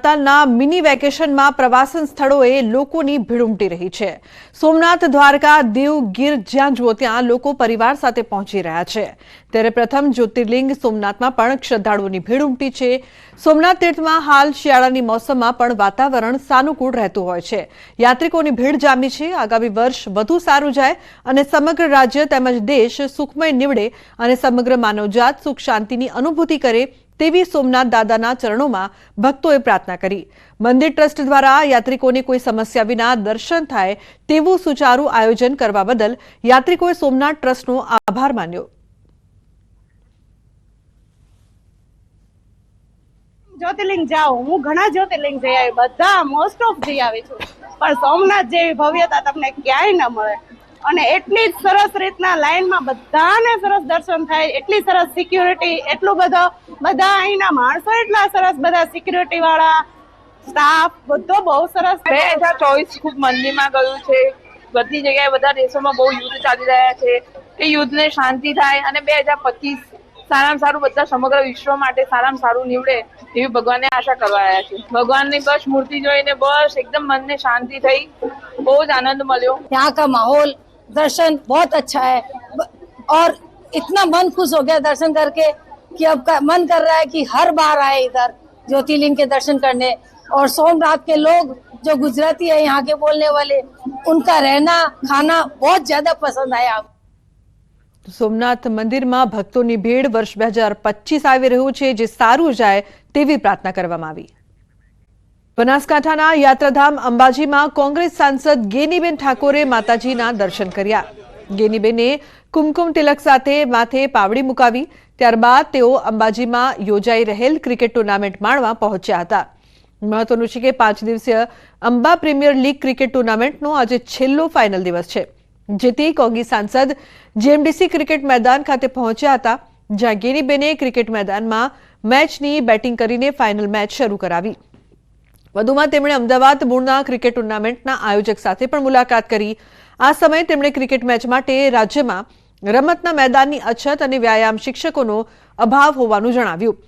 નાતાલના mini વેકેશનમાં પ્રવાસન સ્થળોએ લોકોની ભીડ ઉમટી રહી છે। સોમનાથ, દ્વારકા, દીવ, ગીર જ્યાં જુઓ ત્યાં લોકો પરિવાર સાથે પહોંચી રહ્યા છે। ત્યારે પ્રથમ જ્યોતિર્લિંગ સોમનાથમાં પણ શ્રદ્ધાળુઓની ભીડ ઉમટી છે। સોમનાથ તીર્થમાં હાલ શિયાળાની મોસમમાં પણ વાતાવરણ સાનુકૂળ રહેતું હોય છે। યાત્રિકોની ભીડ જામી છે। આગામી વર્ષ વધુ સારું જાય અને સમગ્ર રાજ્ય તેમજ દેશ સુખમય નીવડે અને સમગ્ર માનવજાત સુખ શાંતિની અનુભૂતિ કરે તેવી સોમનાથ દાદાના ચરણોમાં ભક્તોએ પ્રાર્થના કરી। મંદિર ટ્રસ્ટ દ્વારા યાત્રિકોને કોઈ સમસ્યા વિના દર્શન થાય તેવું સુચારું આયોજન કરવા બદલ યાત્રિકોએ સોમનાથ ટ્રસ્ટનો આભાર માન્યો। જ્યોતિર્લિંગ જાઓ, હું ઘણા જ્યોતિર્લિંગ જઈ આવી, બધા મોસ્ટ ઓફ જઈ આવી છું, પણ સોમનાથ જેવી ભવ્યતા તમને ક્યાંય ન મળે। અને એટલી જ સરસ રીતના લાઈનમાં બધાને સરસ દર્શન થાય, એટલી સરસ સિક્યુરિટી, એટલું બધા અહીંના માણસો એટલા સરસ, બધા સિક્યુરિટી વાળા સ્ટાફ બધો બહુ સરસ। 2024 ખૂબ મંદીમાં ગયું છે। બધી જગ્યાએ બધા દેશોમાં બહુ યુદ્ધ ચાલી રહ્યા છે। એ યુદ્ધને શાંતિ થાય અને 2025 સારામાં સારું બધા સમગ્ર વિશ્વ માટે સારામાં સારું નીવડે એવી ભગવાનને આશા કરવા રહ્યા છે। ભગવાનની બસ મૂર્તિ જોઈને બસ एकदम मन ने शांति થઈ, બહુ જ આનંદ મળ્યો। यहाँ का माहौल, दर्शन बहुत अच्छा है और इतना मन खुश हो गया दर्शन करके कि अब मन कर रहा है कि हर बार आए इधर ज्योतिर्लिंग के दर्शन करने। और सोमनाथ के लोग जो गुजराती है यहाँ के बोलने वाले, उनका रहना खाना बहुत ज्यादा पसंद आया। સોમનાથ મંદિરમાં ભક્તોની ભીડ વર્ષ 2025 આવી રહ્યું છે, જે સારું જાય તેવી પ્રાર્થના કરવામાં આવી। બનાસકાંઠાના યાત્રાધામ અંબાજીમાં કોંગ્રેસ સાંસદ ગેનીબેન ઠાકોરે માતાજીના દર્શન કર્યા। ગેનીબેને કુમકુમ તિલક સાથે માથે પાવડી મુકાવી। ત્યારબાદ તેઓ અંબાજીમાં યોજાઈ રહેલ ક્રિકેટ ટુર્નામેન્ટ માણવા પહોંચ્યા હતા। મહત્વનું છે કે 5 દિવસીય અંબા પ્રીમિયર લીગ ક્રિકેટ ટુર્નામેન્ટનો આજે છેલ્લો ફાઇનલ દિવસ છે, જેથી કોંગ્રેસ સાંસદ જીએમડીસી ક્રિકેટ મેદાન ખાતે પહોંચ્યા હતા, જ્યાં ગેનીબેને ક્રિકેટ મેદાનમાં મેચની બેટિંગ કરીને ફાઇનલ મેચ શરૂ કરાવી। વધુમાં તેમણે અમદાવાદ મૂળના ક્રિકેટ ટુર્નામેન્ટના આયોજક સાથે પણ મુલાકાત કરી। આ સમયે તેમણે ક્રિકેટ મેચ માટે રાજ્યમાં રમતના મેદાનની અછત અને વ્યાયામ શિક્ષકોનો અભાવ હોવાનું જણાવ્યું।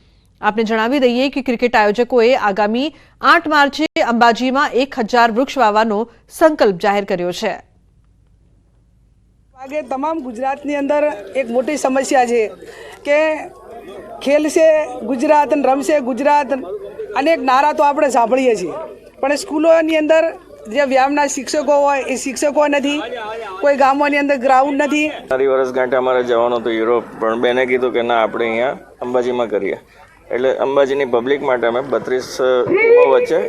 આપને જણાવી દઈએ કે ક્રિકેટ આયોજકોએ આગામી 8 માર્ચે અંબાજીમાં 1000 વૃક્ષ વાવવાનો સંકલ્પ જાહેર કર્યો છે। आगे तमाम गुजरात ની અંદર એક મોટી સમસ્યા છે કે ખેલ છે ગુજરાત અને રમશે ગુજરાત, અનેક નારા તો આપણે સાંભળીએ છીએ, પણ સ્કૂલોની અંદર જે વ્યાયામના શિક્ષકો હોય એ શિક્ષકો નથી, કોઈ ગામોની અંદર ગ્રાઉન્ડ નથી। સારી વર્ષગાંઠે અમારે જવાનું હતું યુરોપ, પણ બેને કીધું કે ના આપણે અહીંયા અંબાજીમાં કરીએ, એટલે અંબાજીની પબ્લિક માટે અમે 32 ટીમો વચ્ચે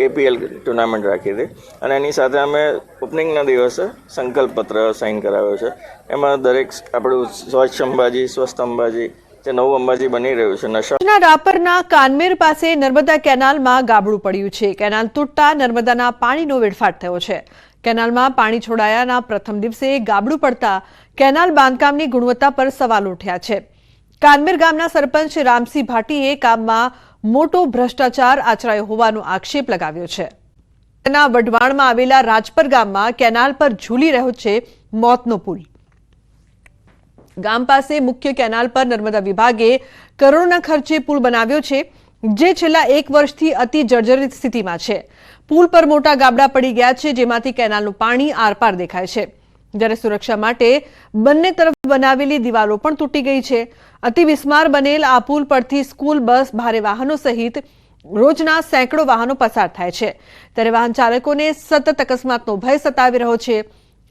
એપીએલ ટુર્નામેન્ટ રાખી હતી અને એની સાથે અમે ઓપનિંગના દિવસે સંકલ્પ પત્ર સાઇન કરાવ્યો છે। એમાં દરેક આપણું સ્વચ્છ અંબાજી, સ્વસ્થ અંબાજી, જે નવું અંબાજી બની રહ્યું છે। નશા રાપરના કાનમેર પાસે નર્મદા કેનાલમાં ગાબડું પડ્યું છે। કેનાલ તૂટતા નર્મદાના પાણીનો વેડફાટ થયો છે। કેનાલમાં પાણી છોડાયાના પ્રથમ દિવસે ગાબડું પડતા કેનાલ બાંધકામની ગુણવત્તા પર સવાલ ઉઠ્યા છે। કાનમેર ગામના સરપંચ રામસિંહ ભાટીએ કામમાં મોટો ભ્રષ્ટાચાર આચરાયો હોવાનો આક્ષેપ લગાવ્યો છે। તેના વઢવાણમાં આવેલા રાજપર ગામમાં કેનાલ પર ઝૂલી રહ્યો છે મોતનો પુલ। ગામ પાસે મુખ્ય કેનાલ પર નર્મદા વિભાગે કરોડોના ખર્ચે પુલ બનાવ્યો છે, જે છેલ્લા 1 વર્ષથી અતિ જર્જરિત સ્થિતિમાં છે। પુલ પર મોટા ગાબડા પડી ગયા છે, જેમાંથી કેનાલનું પાણી આરપાર દેખાય છે, જ્યારે સુરક્ષા માટે બંને તરફ બનાવેલી દિવાલો પણ તૂટી ગઈ છે। અતિ વિસ્માર બનેલ આ પુલ પરથી સ્કૂલ બસ, ભારે વાહનો સહિત રોજના સેંકડો વાહનો પસાર થાય છે, ત્યારે વાહન ચાલકોને સતત અકસ્માતનો ભય સતાવી રહ્યો છે।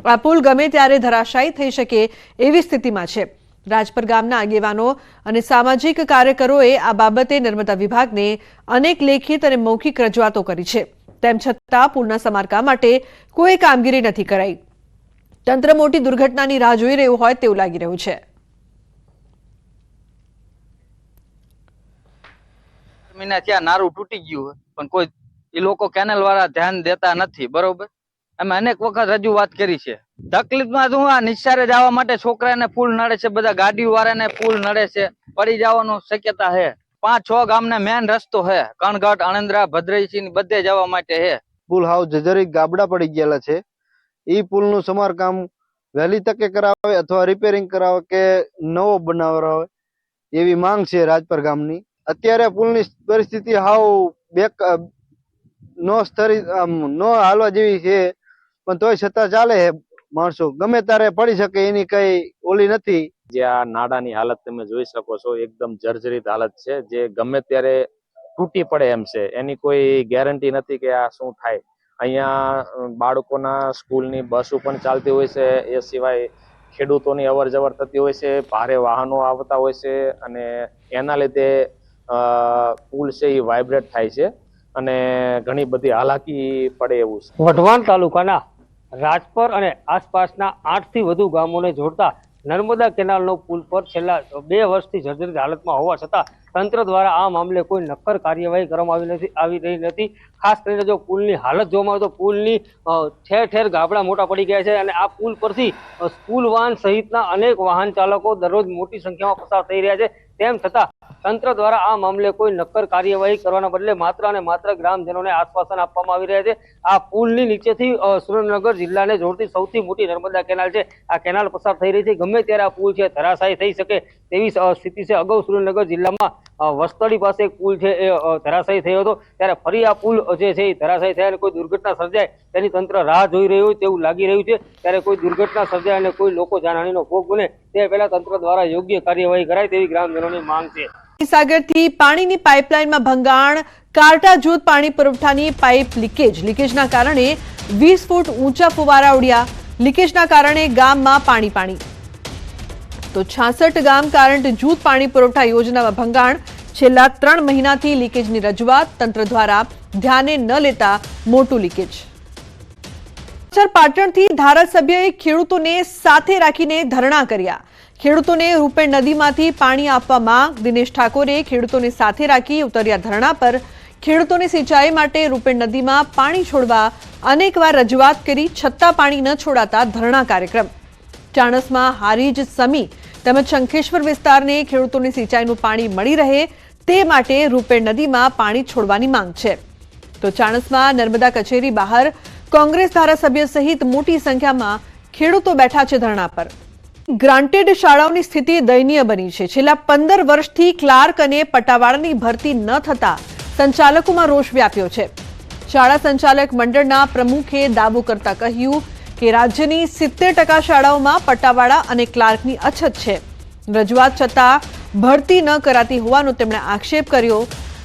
આ પુલ ગમે ત્યારે ધરાશાયી થઈ શકે એવી સ્થિતિમાં છે। રાજપર ગામના આગેવાનો અને સામાજિક કાર્યકરોએ આ બાબતે નર્મદા વિભાગને અનેક લેખિત અને મૌખિક રજૂઆતો કરી છે, તેમ છતાં પુલના સમારકામ માટે કોઈ કામગીરી નથી કરાઈ। તંત્ર મોટી દુર્ઘટનાની રાહ જોઈ રહ્યું હોય તેવું લાગી રહ્યું છે। મહિના ત્યાં નારું તૂટી ગયું, પણ કોઈ એ લોકો કેનલ વાળા ધ્યાન દેતા નથી, બરોબર। અમે અનેક વખત રજૂઆત કરી છે। તકલીફમાં શું, આ નિશાળે જવા માટે છોકરાને પુલ નડે છે, બધા ગાડીઓ વાળાને પુલ નડે છે, પડી જવાનું શક્યતા છે। 5-6 ગામને મેન રસ્તો છે, કણગઢ, અણંદ્રા, ભદ્રસિંહ બધે જવા માટે છે। પુલ હાવ જર્જરિત ગાબડા પડી ગયેલા છે। એ પુલનું સમારકામ વહેલી તકે કરાવે અથવા રિપેરિંગ કરાવે કે નવો બનાવરાવે એવી માંગ છે રાજપર ગામની। અત્યારે પુલની પરિસ્થિતિ હાવ નો હાલવા જેવી છે, પણ તોય છતાં ચાલે છે. માણસો ગમે ત્યારે પડી શકે એની કઈ ઓલી નથી. જે આ નાડાની હાલત તમે જોઈ શકો છો, એકદમ જર્જરિત હાલત છે, જે ગમે ત્યારે તૂટી પડે એમ છે. એની કોઈ ગેરંટી નથી કે આ શું થાય. અહીંયા બાળકોના સ્કૂલની બસો પણ ચાલતી હોય છે, એ સિવાય ખેડૂતોની અવર જવર થતી હોય છે, ભારે વાહનો આવતા હોય છે, અને એના લીધે પુલ છે એ વાઇબ્રેટ થાય છે અને ઘણી બધી હાલાકી પડે એવું છે. વઢવાણ તાલુકાના રાજપર અને આસપાસના 8 થી વધુ ગામોને જોડતા નર્મદા કેનાલનો પુલ પર છેલ્લા 2 વર્ષથી જર્જરિત હાલતમાં હોવા છતાં તંત્ર દ્વારા આ મામલે કોઈ નક્કર કાર્યવાહી કરવામાં આવી રહી નથી. ખાસ કરીને જો પુલની હાલત જોવામાં આવે તો પુલની ઠેર ઠેર ગાબડા મોટા પડી ગયા છે અને આ પુલ પરથી સ્કૂલ વાહન સહિતના અનેક વાહન ચાલકો દરરોજ મોટી સંખ્યામાં પસાર થઈ રહ્યા છે. તેમ છતાં તંત્ર દ્વારા આ મામલે કોઈ નક્કર કાર્યવાહી કરવાના બદલે માત્ર અને માત્ર ગ્રામજનોને આશ્વાસન આપવામાં આવી રહ્યા છે. આ પુલની નીચેથી સુરેન્દ્રનગર જિલ્લાને જોડતી સૌથી મોટી નર્મદા કેનાલ છે. આ કેનાલ પસાર થઈ રહી છે. ગમે ત્યારે આ પુલ છે ધરાશાયી થઈ શકે તેવી સ્થિતિ છે. અગાઉ સુરેન્દ્રનગર જિલ્લામાં વસ્તડી પાસે એક પુલ છે એ ધરાશાયી થયો હતો, ત્યારે ફરી આ પુલ જે છે એ ધરાશાયી થયા અને કોઈ દુર્ઘટના સર્જાય તેની તંત્ર રાહ જોઈ રહ્યું હોય તેવું લાગી રહ્યું છે. ત્યારે કોઈ દુર્ઘટના સર્જાય અને કોઈ લોકો જાનહાનિનો ભોગ બને તે પહેલા તંત્ર દ્વારા યોગ્ય કાર્યવાહી કરાય તેવી ગ્રામજનોની માંગ છે. સાગરથી પાણીની પાઇપલાઇનમાં ભંગાણ, કારટા જૂથ પાણી પુરવઠાની પાઇપ લીકેજના કારણે 20 ફૂટ ઊંચા ફુવારા ઉડ્યા. લીકેજના કારણે ગામમાં પાણી. તો 66 ગામ કરંટ જૂથ પાણી પુરવઠા યોજનામાં ભંગાણ. છેલ્લા 3 મહિનાથી લીકેજની રજૂઆત તંત્ર દ્વારા ધ્યાને ન લેતા મોટું લીકેજ. પાટણથી ધારાસભ્યએ ખેડૂતોને સાથે રાખીને ધરણા કર્યા. ખેડૂતોને રૂપેણ નદીમાંથી પાણી આપવા માંગ. દિનેશ ઠાકોરે ખેડૂતોને સાથે રાખી ઉતર્યા ધરણા પર. ખેડૂતોને સિંચાઈ માટે રૂપેણ નદીમાં પાણી છોડવા અનેકવાર રજૂઆત કરી, છતાં પાણી ન છોડાતા ધરણા કાર્યક્રમ. ચાણસમાં હારીજ, સમી તેમજ શંખેશ્વર વિસ્તારને ખેડૂતોને સિંચાઈનું પાણી મળી રહે તે માટે રૂપેણ નદીમાં પાણી છોડવાની માંગ છે. તો ચાણસમાં નર્મદા કચેરી બહાર કોંગ્રેસ ધારાસભ્ય સહિત મોટી સંખ્યામાં ખેડૂતો બેઠા છે ધરણા પર. ગ્રાન્ટેડ શાળાઓની સ્થિતિ દયનીય બની છે. છેલ્લા 15 વર્ષથી ક્લાર્ક અને પટાવાળાની ભરતી ન થતા સંચાલકોમાં રોષ વ્યાપ્યો છે. શાળા સંચાલક મંડળના પ્રમુખે દાવો કરતા કહ્યું કે રાજ્યની 70% શાળાઓમાં પટાવાળા અને ક્લાર્કની અછત છે. રજૂઆત છતાં ભરતી ન કરાતી હોવાનો તેમણે આક્ષેપ કર્યો.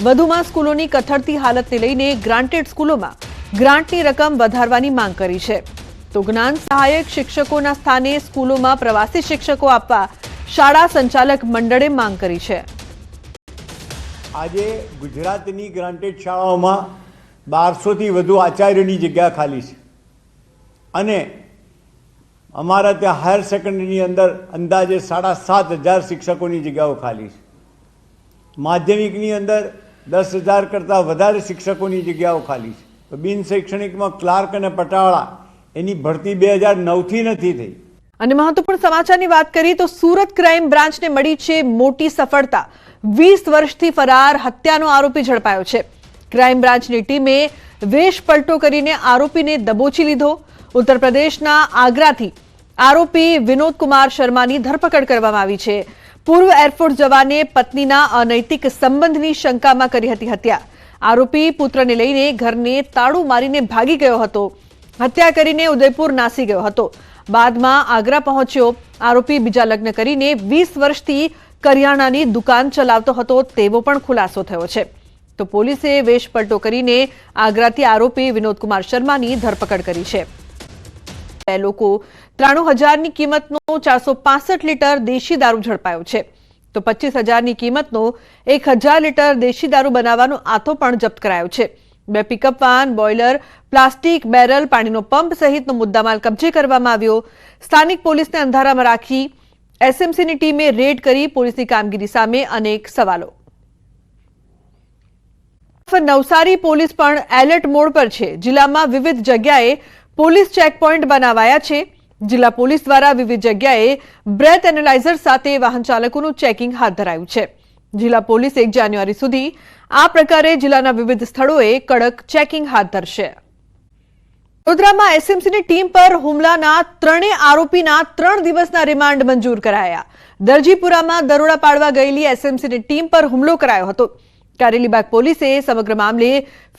વધુમાં સ્કૂલોની કથળતી હાલતને લઈને ગ્રાન્ટેડ સ્કૂલોમાં ગ્રાન્ટની રકમ વધારવાની માંગ કરી છે. તો જ્ઞાન સહાયક શિક્ષકોના સ્થાને સ્કૂલોમાં પ્રવાસી શિક્ષકો આપવા શાળા સંચાલક મંડળે માંગ કરી છે. આજે ગુજરાતની ગ્રાન્ટેડ શાળાઓમાં 1200થી વધુ આચાર્યની જગ્યા ખાલી છે અને અમારા ત્યાં હાયર સેકન્ડરીની અંદર અંદાજે 7500 શિક્ષકોની જગ્યાઓ ખાલી છે. માધ્યમિકની અંદર 10,000 કરતાં વધારે શિક્ષકોની જગ્યાઓ ખાલી છે. તો બિન શૈક્ષણિકમાં ક્લાર્ક અને પટાવાળા એની ભરતી 2009થી નથી થઈ. અને મહત્વપૂર્ણ સમાચારની વાત કરીએ તો સુરત ક્રાઇમ બ્રાન્ચને મળી છે મોટી સફળતા. 20 વર્ષથી ફરાર હત્યાનો આરોપી ઝડપાયો છે. ક્રાઇમ બ્રાન્ચની ટીમે વેશ પલટો કરીને આરોપીને દબોચી લીધો. ઉત્તર પ્રદેશના આગ્રાથી આરોપી વિનોદ કુમાર શર્માની ધરપકડ કરવામાં આવી છે. પૂર્વ એરફોર્સ જવાને પત્નીના અનૈતિક સંબંધની શંકામાં કરી હતી હત્યા. આરોપી પુત્રને લઈને ઘરને તાળું મારીને ભાગી ગયો હતો. હત્યા કરીને ઉદયપુર નાસી ગયો હતો. બાદમાં આગ્રા પહોંચ્યો. આરોપી બીજા લગ્ન કરીને 20 વર્ષથી કરિયાણાની દુકાન ચલાવતો હતો તેવો પણ ખુલાસો થયો છે. તો પોલીસે વેશ પલટો કરીને આગ્રાથી આરોપી વિનોદ કુમાર શર્માની ધરપકડ કરી છે. 2 લોકો 93,000ની કિંમતનો 465 લીટર દેશી દારૂ ઝડપાયો છે. તો 25,000ની કિંમતનો 1,000 લીટર દેશી દારૂ બનાવવાનો આથો પણ જપ્ત કરાયો છે. 2 pickup van, boiler, plastic barrel, પાણીનો પંપ સહિતનો મુદ્દામાલ કબજે કરવામાં આવ્યો. સ્થાનિક પોલીસને અંધારામાં રાખી એસએમસીની ટીમે રેડ કરી. પોલીસની કામગીરી સામે અનેક સવાલો. નવસારી પોલીસ પણ એલર્ટ મોડ પર છે. જિલ્લામાં વિવિધ જગ્યાએ પોલીસ ચેકપોઇન્ટ બનાવાયા છે. જિલ્લા પોલીસ દ્વારા વિવિધ જગ્યાએ બ્રેથ એનાલાઇઝર સાથે વાહન ચાલકોનું ચેકિંગ હાથ ધરાયું છે. જિલ્લા પોલીસ 1 જાન્યુઆરી સુધી આ પ્રકારે જિલ્લાના વિવિધ સ્થળોએ કડક ચેકિંગ હાથ ધરશે. વડોદરામાં એસએમસીની ટીમ પર હુમલાના 3 આરોપીના 3 દિવસના રિમાન્ડ મંજૂર કરાયા. દરજીપુરામાં દરોડા પાડવા ગયેલી એસએમસીની ટીમ પર હુમલો કરાયો હતો. કારેલીબાગ પોલીસે સમગ્ર મામલે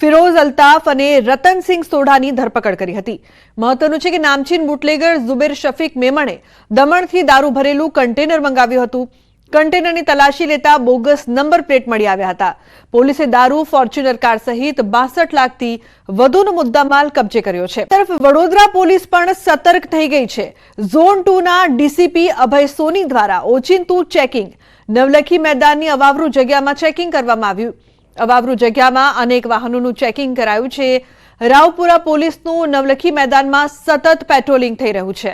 ફિરોઝ અલ્તાફ અને રતનસિંહ સોઢાની ધરપકડ કરી હતી. મહત્વનું છે કે નામચીન બુટલેગર ઝુબેર શફીક મેમણે દમણથી દારૂ ભરેલું કન્ટેનર મંગાવ્યું હતું. કન્ટેનરની તલાશી લેતા બોગસ નંબર પ્લેટ મળી આવ્યા હતા. પોલીસે દારૂ, ફોર્ચ્યુનર કાર સહિત 62 લાખથી વધુનો મુદ્દામાલ કબજે કર્યો છે. તરફ વડોદરા પોલીસ પણ સતર્ક થઈ ગઈ છે. ઝોન 2ના ડીસીપી અભય સોની દ્વારા ઓચિંતું ચેકિંગ નવલખી મેદાનની અવાવરૂ જગ્યામાં ચેકિંગ કરવામાં આવ્યું. અવાવરૂ જગ્યામાં અનેક વાહનોનું ચેકિંગ કરાયું છે. રાવપુરા પોલીસનું નવલખી મેદાનમાં સતત પેટ્રોલિંગ થઈ રહ્યું છે.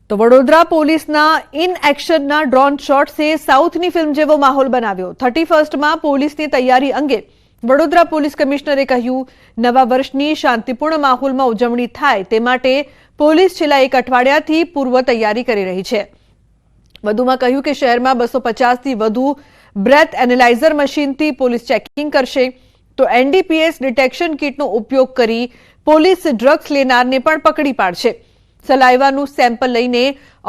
તો વડોદરા પોલીસના ઇન એક્શનના ડ્રોન શોટ્સે સાઉથની ફિલ્મ જેવો માહોલ બનાવ્યો. 31માં પોલીસની તૈયારી અંગે વડોદરા પોલીસ કમિશનરે કહ્યું, નવા વર્ષની શાંતિપૂર્ણ માહોલમાં ઉજવણી થાય તે માટે પોલીસ છેલ્લા એક અઠવાડિયાથી પૂર્વ તૈયારી કરી રહી છે. વધુમાં કહ્યું કે શહેરમાં 250થી વધુ બ્રેથ એનાલાઇઝર મશીનથી પોલીસ ચેકિંગ કરશે. તો એનડીપીએસ ડિટેક્શન કિટનો ઉપયોગ કરી પોલીસ ડ્રગ્સ લેનારને પણ પકડી પાડશે. સલાઈવાનું સેમ્પલ લઈને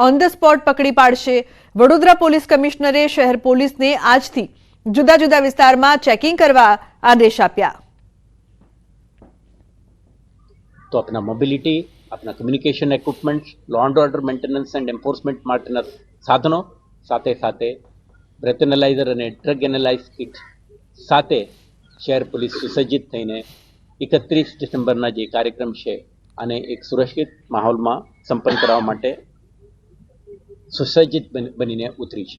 ઓન ધ સ્પોટ પકડી પાડશે. વડોદરા પોલીસ કમિશનરે શહેર પોલીસને આજથી જુદા જુદા વિસ્તારમાં ચેકિંગ કરવા આદેશ આપ્યા. તો अपना मोबिलिटी, अपना communication equipment, law and order maintenance and enforcement માટેના સાધનો સાથે સાથે બ્રેથ એનાલાઇઝર અને ડ્રગ એનાલાઇઝ કિટ સાથે શહેર પોલીસ સુસજ્જિત થઈને 31 ડિસેમ્બરના જે કાર્યક્રમ છે અને એક સુરક્ષિત માહોલમાં સંપન્ન કરવા માટે સુસજ્જિત બનીને ઉતરી છે.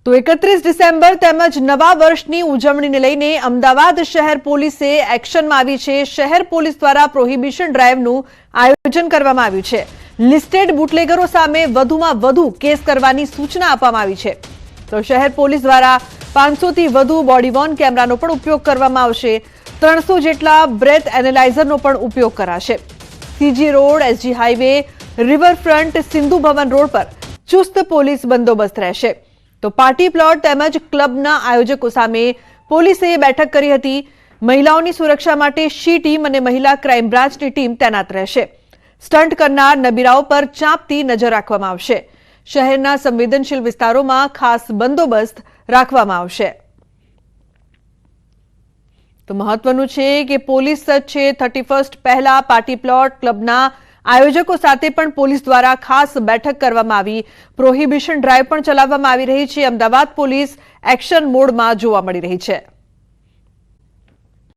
તો 31 ડિસેમ્બર તેમજ નવા વર્ષની ઉજવણીને લઈને અમદાવાદ શહેર પોલીસે એક્શનમાં આવી છે. શહેર પોલીસ દ્વારા પ્રોહિબિશન ડ્રાઈવનું આયોજન કરવામાં આવ્યું છે. લિસ્ટેડ બુટલેગરો સામે વધુમાં વધુ કેસ કરવાની સૂચના આપવામાં આવી છે. તો શહેર પોલીસ દ્વારા 500થી વધુ બોડી વોર્ન કેમેરાનો પણ ઉપયોગ કરવામાં આવશે. 300 જેટલા બ્રેથ એનાલાઇઝરનો પણ ઉપયોગ કરાશે. CG road, SG highway, riverfront, Sindhu Bhavan road પર ચુસ્ત પોલીસ બંદોબસ્ત રહેશે. તો પાર્ટી પ્લોટ તેમજ ક્લબના આયોજકો સામે પોલીસે બેઠક કરી હતી. મહિલાઓની સુરક્ષા માટે શી ટીમ અને મહિલા ક્રાઇમ બ્રાન્ચની ટીમ તૈનાત રહેશે. સ્ટન્ટ કરનાર નબીરાઓ પર ચાંપતી નજર રાખવામાં આવશે. શહેરના સંવેદનશીલ વિસ્તારોમાં ખાસ બંદોબસ્ત રાખવામાં આવશે. તો મહત્વનું છે કે પોલીસ સજ્જ છે. 31 પહેલા પાર્ટી પ્લોટ ક્લબના આયોજકો સાથે પણ પોલીસ દ્વારા ખાસ બેઠક કરવામાં આવી. પ્રોહિબિશન ડ્રાઈવ પણ ચલાવવામાં આવી રહી છે. અમદાવાદ પોલીસ એક્શન મોડમાં જોવા મળી રહી છે.